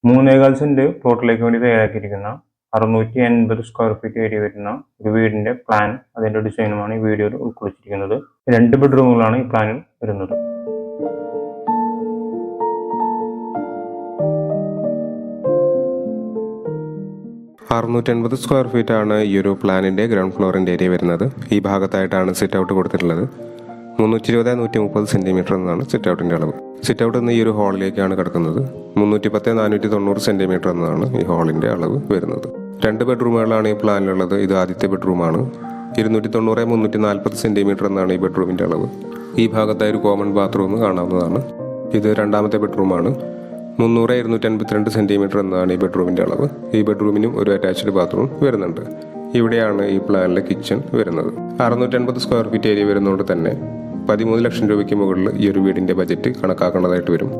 3.25 saint പ്ലോട്ടിലേക്ക് വേണ്ടി തയ്യാറാക്കിയിരിക്കുന്ന 680 square feet area വരുന്ന ഒരു വീടിന്റെ പ്ലാൻ, അതിന്റെ ഡിസൈനുമാണ് ഈ വീഡിയോയിൽ ഉൾക്കൊള്ളിച്ചിരിക്കുന്നത്. 2 ബെഡ്റൂമുകളാണ് ഈ പ്ലാനിൽ വരുന്നത്. സ്ക്വയർ ഫീറ്റ് ആണ് ഈ ഒരു പ്ലാനിന്റെ ഗ്രൗണ്ട് ഫ്ലോറിന്റെ ഏരിയ വരുന്നത്. ഈ ഭാഗത്തായിട്ടാണ് സിറ്റ് ഔട്ട് കൊടുത്തിട്ടുള്ളത്. 320-130 സെന്റിമീറ്റർ എന്നാണ് സിറ്റ് ഔട്ടിന്റെ അളവ്. സിറ്റ് ഔട്ട് നിന്ന് ഈ ഒരു ഹാളിലേക്കാണ് കിടക്കുന്നത്. 310-490 സെന്റിമീറ്റർ എന്നതാണ് ഈ ഹാളിന്റെ അളവ് വരുന്നത്. 2 ബെഡ്റൂമുകളാണ് ഈ പ്ലാനിലുള്ളത്. ഇത് ആദ്യത്തെ ബെഡ്റൂമാണ്. 290-340 സെന്റിമീറ്റർ എന്നാണ് ഈ ബെഡ്റൂമിന്റെ അളവ്. ഈ ഭാഗത്തായി ഒരു കോമൺ ബാത്റൂം കാണാവുന്നതാണ്. ഇത് രണ്ടാമത്തെ ബെഡ്റൂമാണ്. 300-252 സെന്റിമീറ്റർ എന്നാണ് ഈ ബെഡ്റൂമിന്റെ അളവ്. ഈ ബെഡ്റൂമിനും ഒരു അറ്റാച്ച്ഡ് ബാത്റൂം വരുന്നുണ്ട്. ഇവിടെയാണ് ഈ പ്ലാനിലെ കിച്ചൺ വരുന്നത്. 680 സ്ക്വയർ ഫീറ്റ് ഏരിയ വരുന്നതുകൊണ്ട് തന്നെ 13 ലക്ഷം രൂപയ്ക്ക് മുകളിൽ ഈ ഒരു വീടിന്റെ ബജറ്റ് കണക്കാക്കേണ്ടതായിട്ട് വരും.